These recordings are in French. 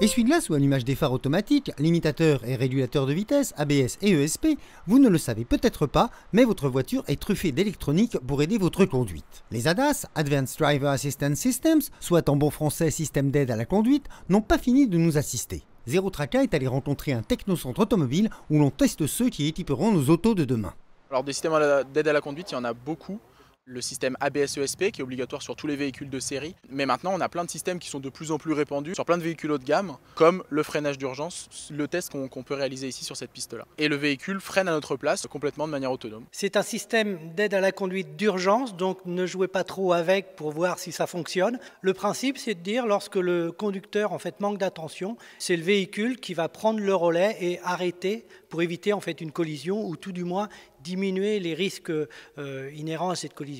Essuie-glace ou allumage des phares automatiques, limitateur et régulateur de vitesse, ABS et ESP, vous ne le savez peut-être pas, mais votre voiture est truffée d'électronique pour aider votre conduite. Les ADAS, Advanced Driver Assistance Systems, soit en bon français système d'aide à la conduite, n'ont pas fini de nous assister. Zero Tracka est allé rencontrer un technocentre automobile où l'on teste ceux qui équiperont nos autos de demain. Alors des systèmes d'aide à la conduite, il y en a beaucoup. Le système ABS-ESP qui est obligatoire sur tous les véhicules de série. Mais maintenant, on a plein de systèmes qui sont de plus en plus répandus sur plein de véhicules haut de gamme, comme le freinage d'urgence, le test qu'on peut réaliser ici sur cette piste-là. Et le véhicule freine à notre place complètement de manière autonome. C'est un système d'aide à la conduite d'urgence, donc ne jouez pas trop avec pour voir si ça fonctionne. Le principe, c'est de dire lorsque le conducteur manque d'attention, c'est le véhicule qui va prendre le relais et arrêter pour éviter une collision ou tout du moins diminuer les risques inhérents à cette collision.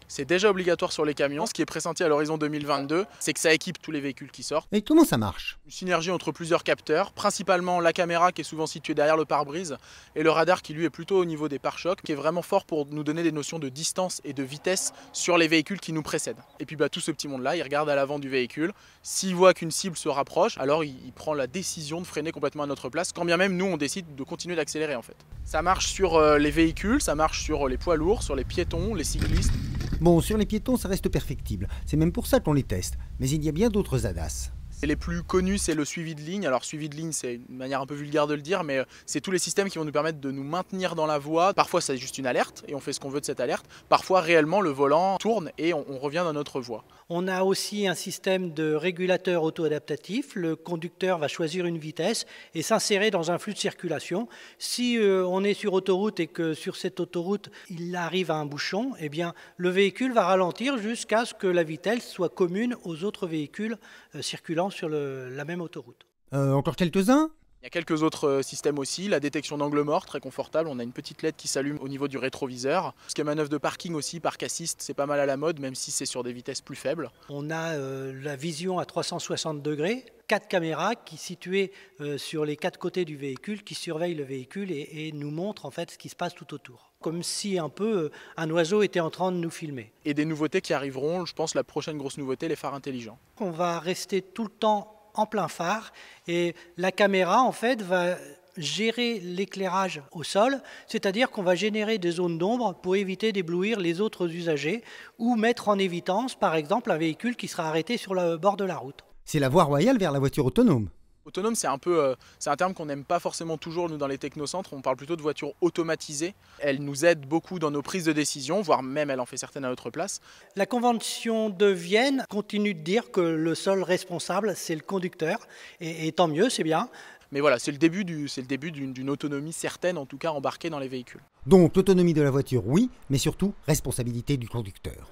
C'est déjà obligatoire sur les camions. Ce qui est pressenti à l'horizon 2022, c'est que ça équipe tous les véhicules qui sortent. Et comment ça marche? Une synergie entre plusieurs capteurs, principalement la caméra qui est souvent située derrière le pare-brise et le radar qui lui est plutôt au niveau des pare-chocs, qui est vraiment fort pour nous donner des notions de distance et de vitesse sur les véhicules qui nous précèdent. Et puis tout ce petit monde-là, il regarde à l'avant du véhicule. S'il voit qu'une cible se rapproche, alors il prend la décision de freiner complètement à notre place, quand bien même nous on décide de continuer d'accélérer en fait. Ça marche sur les véhicules, ça marche sur les poids lourds, sur les piétons, les cyclistes. Bon, sur les piétons, ça reste perfectible. C'est même pour ça qu'on les teste. Mais il y a bien d'autres ADAS. Les plus connus, c'est le suivi de ligne. Alors suivi de ligne, c'est une manière un peu vulgaire de le dire, mais c'est tous les systèmes qui vont nous permettre de nous maintenir dans la voie. Parfois, c'est juste une alerte et on fait ce qu'on veut de cette alerte. Parfois, réellement, le volant tourne et on revient dans notre voie. On a aussi un système de régulateur auto-adaptatif. Le conducteur va choisir une vitesse et s'insérer dans un flux de circulation. Si on est sur autoroute et que sur cette autoroute, il arrive à un bouchon, eh bien, le véhicule va ralentir jusqu'à ce que la vitesse soit commune aux autres véhicules circulant sur la même autoroute. Encore quelques-uns? Il y a quelques autres systèmes aussi, la détection d'angle mort, très confortable, on a une petite LED qui s'allume au niveau du rétroviseur. Ce qui est manœuvre de parking aussi, parc assist, c'est pas mal à la mode, même si c'est sur des vitesses plus faibles. On a la vision à 360 degrés, 4 caméras qui situées sur les 4 côtés du véhicule, qui surveillent le véhicule et nous montrent ce qui se passe tout autour. Comme si un oiseau était en train de nous filmer. Et des nouveautés qui arriveront, je pense la prochaine grosse nouveauté, les phares intelligents. On va rester tout le temps en plein phare et la caméra va gérer l'éclairage au sol, c'est-à-dire qu'on va générer des zones d'ombre pour éviter d'éblouir les autres usagers ou mettre en évidence par exemple un véhicule qui sera arrêté sur le bord de la route. C'est la voie royale vers la voiture autonome. Autonome, c'est un terme qu'on n'aime pas forcément toujours nous dans les technocentres, on parle plutôt de voitures automatisées. Elle nous aide beaucoup dans nos prises de décision, voire même elle en fait certaines à notre place. La Convention de Vienne continue de dire que le seul responsable c'est le conducteur, et tant mieux, c'est bien. Mais voilà, c'est le début d'une autonomie certaine, en tout cas embarquée dans les véhicules. Donc l'autonomie de la voiture, oui, mais surtout responsabilité du conducteur.